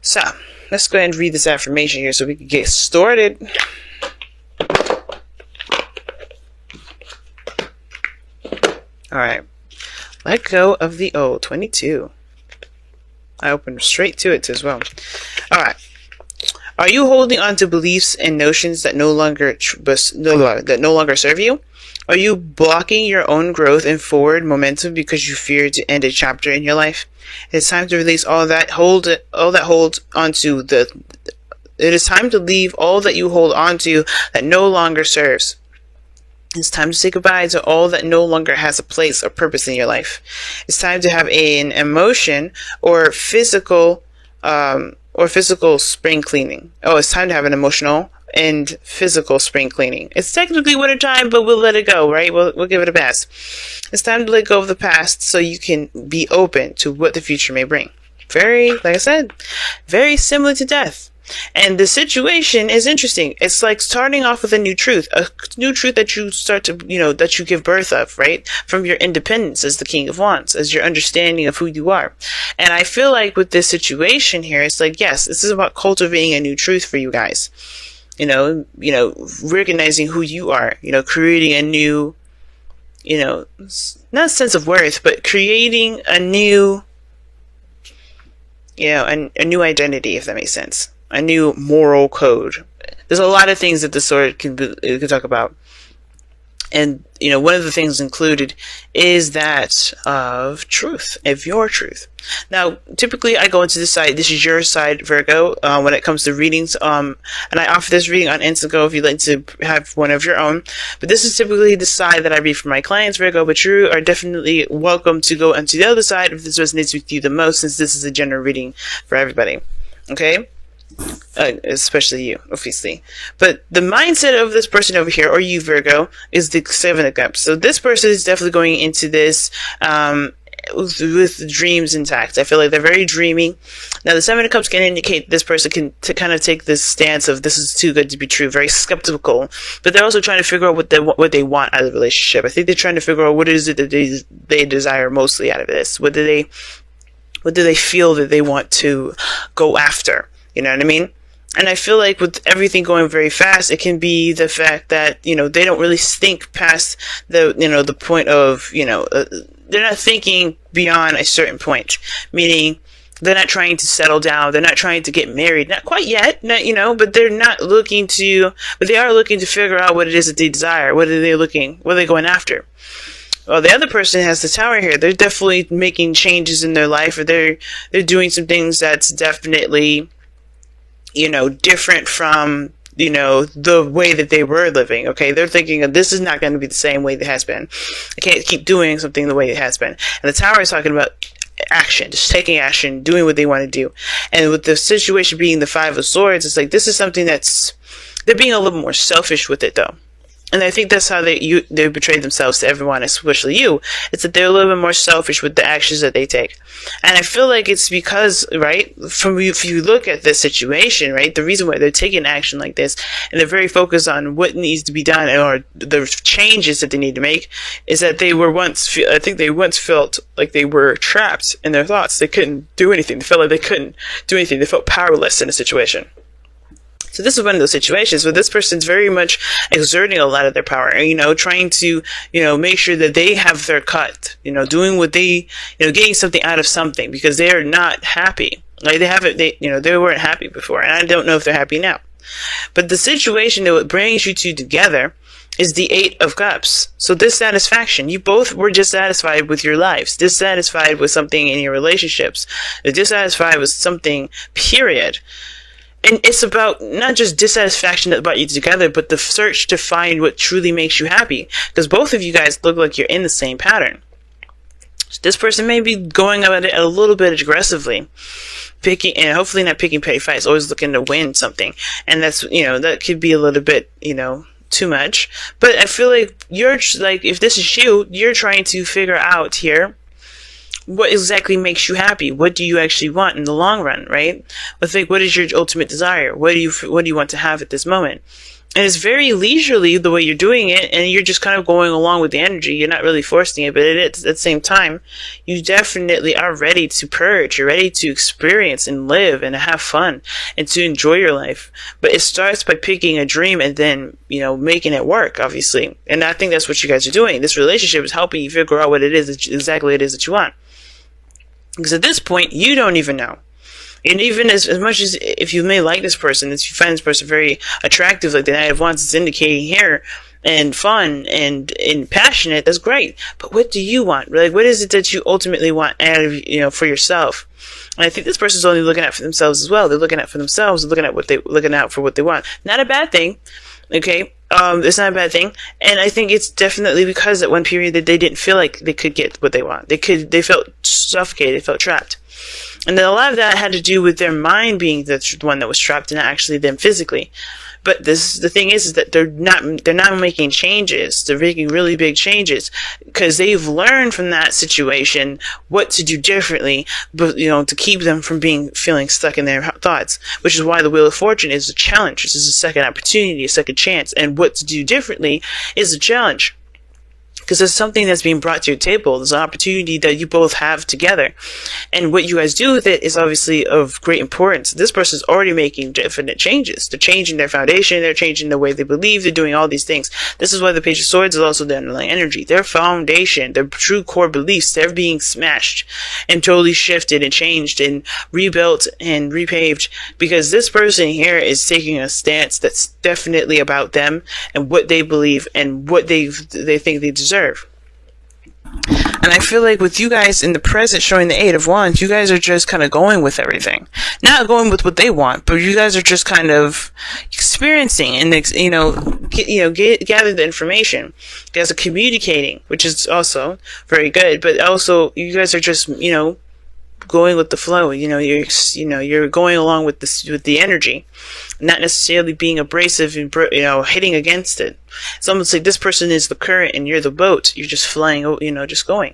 So, let's go ahead and read this affirmation here so we can get started. Alright. Let go of the old. 22. I opened straight to it as well. Alright. Are you holding on to beliefs and notions that no longer serve you? Are you blocking your own growth and forward momentum because you fear to end a chapter in your life? It's time to release all that holds onto the. It is time to leave all that you hold onto that no longer serves. It's time to say goodbye to all that no longer has a place or purpose in your life. It's time to have an emotion or physical spring cleaning. Oh, it's time to have an emotional and physical spring cleaning. It's technically winter time, but we'll let it go, right? We'll give it a pass. It's time to let go of the past so you can be open to what the future may bring. Like I said, very similar to death. And the situation is interesting. It's like starting off with a new truth that you start to, that you give birth of, right? From your independence as the King of Wands, as your understanding of who you are. And I feel like with this situation here, it's like, yes, this is about cultivating a new truth for you guys. Recognizing who you are, creating a new, not sense of worth, but creating a new, a new identity, if that makes sense. A new moral code. There's a lot of things that the sword can talk about. And, one of the things included is that of truth, of your truth. Now, typically I go into this side. This is your side, Virgo, when it comes to readings. And I offer this reading on Instago if you'd like to have one of your own. But this is typically the side that I read for my clients, Virgo. But you are definitely welcome to go onto the other side if this resonates with you the most, since this is a general reading for everybody. Okay? Especially you, obviously. But the mindset of this person over here, or you, Virgo, is the Seven of Cups. So this person is definitely going into this with dreams intact. I feel like they're very dreamy. Now, the Seven of Cups can indicate this person can kind of take this stance of this is too good to be true, very skeptical. But they're also trying to figure out what they want out of the relationship. I think they're trying to figure out what is it that they desire mostly out of this. What do they feel that they want to go after? You know what I mean? And I feel like with everything going very fast, it can be the fact that, they don't really think past the point of, they're not thinking beyond a certain point. Meaning, they're not trying to settle down. They're not trying to get married. Not quite yet, but they're not looking to, but they are looking to figure out what it is that they desire. What are they going after? Well, the other person has the Tower here. They're definitely making changes in their life, or they're doing some things that's definitely, different from, the way that they were living. Okay. They're thinking this is not going to be the same way it has been. I can't keep doing something the way it has been. And the Tower is talking about action, just taking action, doing what they want to do. And with the situation being the Five of Swords, it's like, this is something they're being a little more selfish with it though. And I think that's how they betray themselves to everyone, especially you. It's that they're a little bit more selfish with the actions that they take. And I feel like it's because, right, if you look at this situation, right, the reason why they're taking action like this, and they're very focused on what needs to be done, or the changes that they need to make, is that they once felt like they were trapped in their thoughts. They couldn't do anything. They felt like they couldn't do anything. They felt powerless in a situation. So this is one of those situations where this person's very much exerting a lot of their power, trying to, make sure that they have their cut, doing what they, getting something out of something, because they're not happy. Like they weren't happy before, and I don't know if they're happy now. But the situation that brings you two together is the Eight of Cups. So dissatisfaction. You both were dissatisfied with your lives, dissatisfied with something in your relationships, dissatisfied with something, period. And it's about not just dissatisfaction that brought you together, but the search to find what truly makes you happy. Because both of you guys look like you're in the same pattern. So this person may be going about it a little bit aggressively, and hopefully not picking petty fights, always looking to win something. And that's, that could be a little bit, too much. But I feel like if this is you, you're trying to figure out here, what exactly makes you happy? What do you actually want in the long run, right? What is your ultimate desire? What do you want to have at this moment? And it's very leisurely the way you're doing it, and you're just kind of going along with the energy. You're not really forcing it, but at the same time, you definitely are ready to purge. You're ready to experience and live and have fun and to enjoy your life. But it starts by picking a dream and then, making it work, obviously. And I think that's what you guys are doing. This relationship is helping you figure out what it is, exactly what it is that you want. Because at this point, you don't even know. And even as much as if you may like this person, if you find this person very attractive, like the Knight of Wands is indicating here, and fun and passionate, that's great. But what do you want? Like, what is it that you ultimately want out of, for yourself? And I think this person's only looking out for themselves as well. They're looking out for themselves, looking out for what they want. Not a bad thing. Okay. It's not a bad thing. And I think it's definitely because at one period that they didn't feel like they could get what they want. They felt suffocated, they felt trapped. And then a lot of that had to do with their mind being the one that was trapped and not actually them physically. But the thing is that they're not making changes. They're making really big changes because they've learned from that situation what to do differently, but to keep them from feeling stuck in their thoughts. Which is why the Wheel of Fortune is a challenge. This is a second opportunity, a second chance, and what to do differently is a challenge. Because there's something that's being brought to your table. There's an opportunity that you both have together. And what you guys do with it is obviously of great importance. This person's already making definite changes. They're changing their foundation. They're changing the way they believe. They're doing all these things. This is why the Page of Swords is also the underlying energy. Their foundation, their true core beliefs, they're being smashed and totally shifted and changed and rebuilt and repaved. Because this person here is taking a stance that's definitely about them and what they believe and what they think they deserve. And I feel like with you guys in the present showing the Eight of Wands, you guys are just kind of going with everything. Not going with what they want, but you guys are just kind of experiencing and, gather the information. You guys are communicating, which is also very good, but also you guys are just, going with the flow. You're going along with the energy, not necessarily being abrasive and hitting against it. It's almost like this person is the current and you're the boat. You're just flying, just going.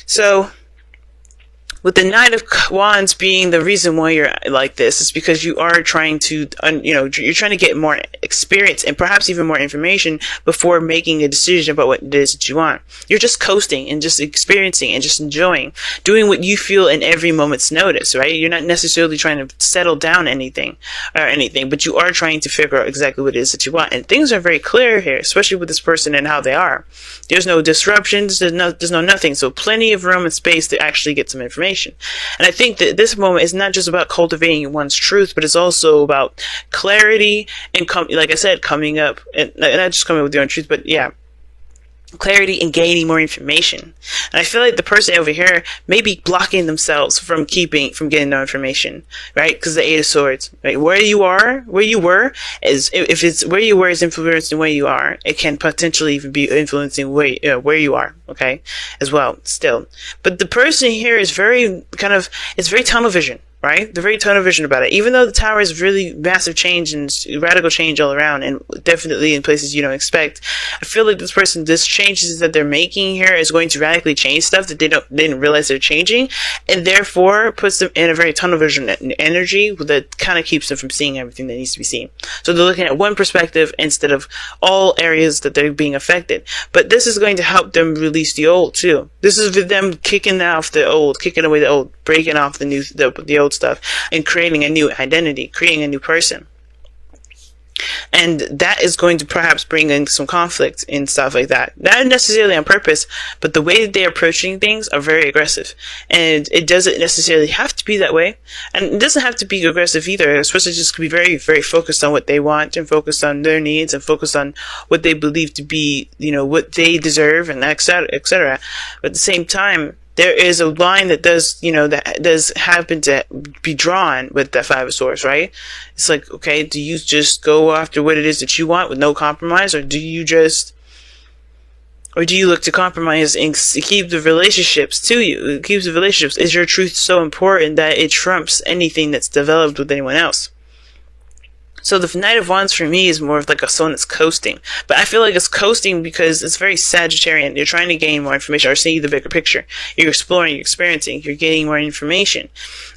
So with the Knight of Wands being the reason why you're like this, is because you are trying to, you're trying to get more experience and perhaps even more information before making a decision about what it is that you want. You're just coasting and just experiencing and just enjoying, doing what you feel in every moment's notice, right? You're not necessarily trying to settle down anything, but you are trying to figure out exactly what it is that you want. And things are very clear here, especially with this person and how they are. There's no disruptions, there's no nothing. So plenty of room and space to actually get some information. And I think that this moment is not just about cultivating one's truth, but it's also about clarity and, like I said, coming up, and not just coming up with your own truth, but clarity and gaining more information. And I feel like the person over here may be blocking themselves from getting no information, right? Because the Eight of Swords, right? Where you were is, if it's where you were is influencing where you are, it can potentially even be influencing where you are, okay, as well, still. But the person here is very tunnel vision. Right? They're very tunnel vision about it. Even though the Tower is really massive change and radical change all around, and definitely in places you don't expect, I feel like this changes that they're making here is going to radically change stuff that they didn't realize they're changing, and therefore puts them in a very tunnel vision energy that kind of keeps them from seeing everything that needs to be seen. So they're looking at one perspective instead of all areas that they're being affected. But this is going to help them release the old too. This is with them kicking away the old, breaking off the old stuff and creating a new identity, creating a new person. And that is going to perhaps bring in some conflict and stuff like that. Not necessarily on purpose, but the way that they're approaching things are very aggressive. And it doesn't necessarily have to be that way. And it doesn't have to be aggressive either. Especially just be very, very focused on what they want and focused on their needs and focused on what they believe to be, what they deserve and etc., etc. But at the same time, there is a line that does happen to be drawn with the Five of Swords, right? It's like, okay, do you just go after what it is that you want with no compromise, or do you look to compromise and keep the relationships to you? It keeps the relationships. Is your truth so important that it trumps anything that's developed with anyone else? So the Knight of Wands for me is more of like someone that's coasting. But I feel like it's coasting because it's very Sagittarian. You're trying to gain more information or see the bigger picture. You're exploring, you're experiencing, you're getting more information.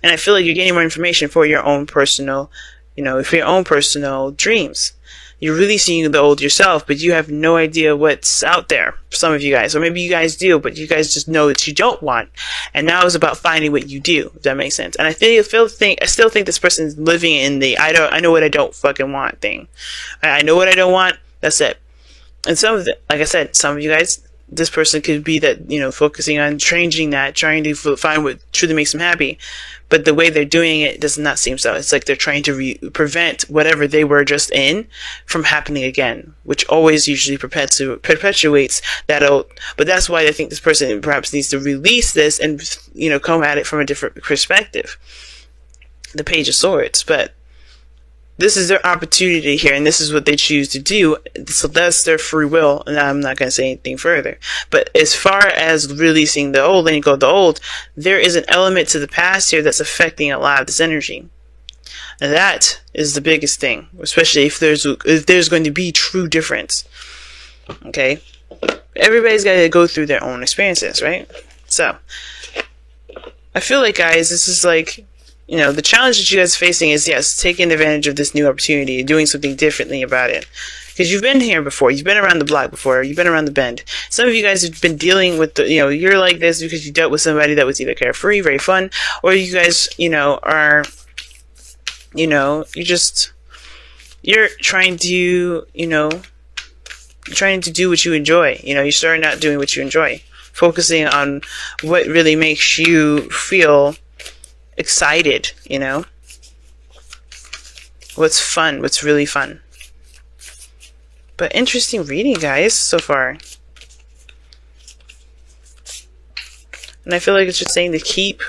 And I feel like you're getting more information for your own personal for your own personal dreams. You're really seeing the old yourself, but you have no idea what's out there for some of you guys. Or maybe you guys do, but you guys just know that you don't want. And now it's about finding what you do, if that makes sense. And I still think this person's living in the I know what I don't fucking want thing. I know what I don't want, that's it. And like I said, some of you guys, this person could be that, focusing on changing that, trying to find what truly makes them happy. But the way they're doing it does not seem so. It's like they're trying to prevent whatever they were just in from happening again, which always usually perpetuates that old. But that's why I think this person perhaps needs to release this and, come at it from a different perspective. The Page of Swords. But this is their opportunity here, and this is what they choose to do. So that's their free will, and I'm not going to say anything further. But as far as releasing the old, letting go of the old, there is an element to the past here that's affecting a lot of this energy. And that is the biggest thing, especially if there's going to be true difference. Okay? Everybody's got to go through their own experiences, right? So, I feel like, guys, this is like, the challenge that you guys are facing is, yes, taking advantage of this new opportunity and doing something differently about it. Because you've been here before. You've been around the block before. You've been around the bend. Some of you guys have been dealing with you're like this because you dealt with somebody that was either carefree, very fun, or you guys, are, you're trying to, trying to do what you enjoy. You're starting out doing what you enjoy. Focusing on what really makes you feel excited, what's fun, what's really fun. But interesting reading, guys, so far. And I feel like it's just saying to keep,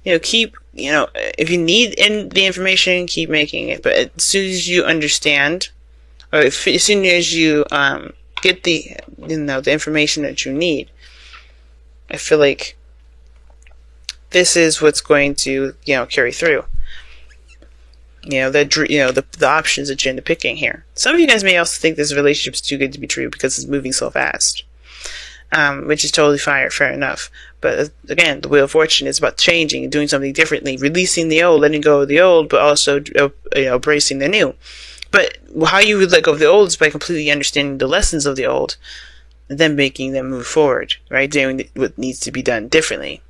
if you need the information, keep making it. But as soon as you understand, or as soon as you get the, the information that you need, I feel like this is what's going to, carry through. The options that you're into picking here. Some of you guys may also think this relationship is too good to be true because it's moving so fast, which is totally fair enough. But again, the Wheel of Fortune is about changing and doing something differently, releasing the old, letting go of the old, but also embracing the new. But how you would let go of the old is by completely understanding the lessons of the old, and then making them move forward, right? Doing what needs to be done differently.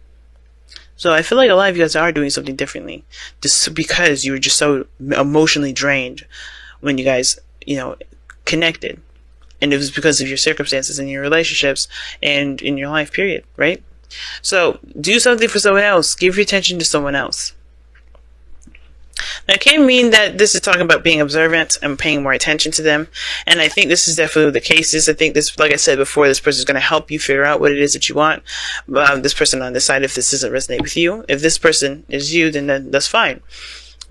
So I feel like a lot of you guys are doing something differently, just because you were just so emotionally drained when you guys, connected. And it was because of your circumstances and your relationships and in your life, period, right? So do something for someone else. Give your attention to someone else. Now, it can mean that this is talking about being observant and paying more attention to them. And I think this is definitely the case. I think this, like I said before, this person is going to help you figure out what it is that you want. This person on this side, if this doesn't resonate with you. If this person is you, then that's fine.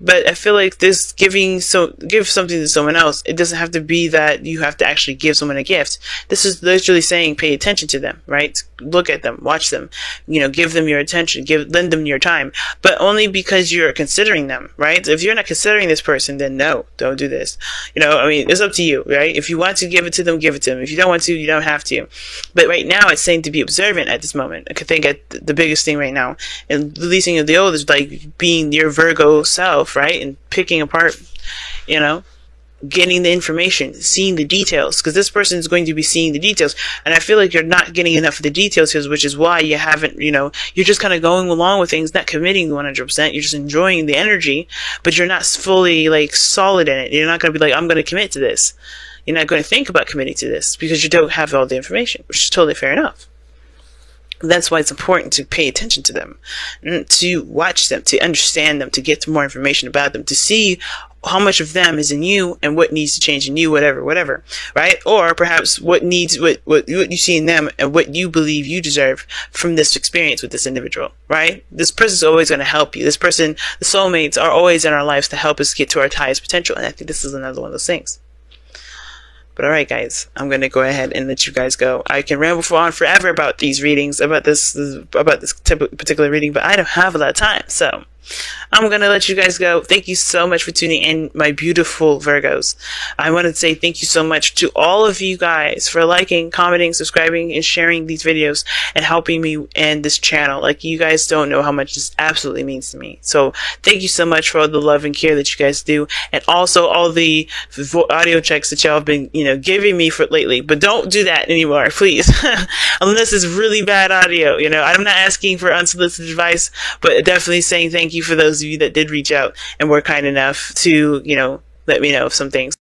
But I feel like this give something to someone else. It doesn't have to be that you have to actually give someone a gift. This is literally saying pay attention to them, right? Look at them, watch them, give them your attention, lend them your time, but only because you're considering them, right? If you're not considering this person, then no, don't do this. It's up to you, right? If you want to give it to them, give it to them. If you don't want to, you don't have to. But right now, it's saying to be observant at this moment. I think the biggest thing right now, and releasing of the old is like being your Virgo self, right? And picking apart, getting the information, seeing the details, because this person is going to be seeing the details. And I feel like you're not getting enough of the details here, which is why you haven't, you're just kind of going along with things, not committing 100%. You're just enjoying the energy, but you're not fully solid in it. You're not going to be like, I'm going to commit to this. You're not going to think about committing to this because you don't have all the information, which is totally fair enough. That's why it's important to pay attention to them, to watch them, to understand them, to get more information about them, to see how much of them is in you and what needs to change in you, whatever, right? Or perhaps what you see in them and what you believe you deserve from this experience with this individual, right? This person is always going to help you. This person, the soulmates, are always in our lives to help us get to our highest potential. And I think this is another one of those things. But alright, guys, I'm going to go ahead and let you guys go. I can ramble on forever about these readings, about this particular reading, but I don't have a lot of time. So, I'm going to let you guys go. Thank you so much for tuning in, my beautiful Virgos. I want to say thank you so much to all of you guys for liking, commenting, subscribing, and sharing these videos and helping me and this channel. Like, you guys don't know how much this absolutely means to me. So thank you so much for all the love and care that you guys do, and also all the audio checks that y'all have been, giving me for lately. But don't do that anymore, please. Unless it's really bad audio. I'm not asking for unsolicited advice, but definitely saying thank you for those of you that did reach out and were kind enough to, let me know of some things.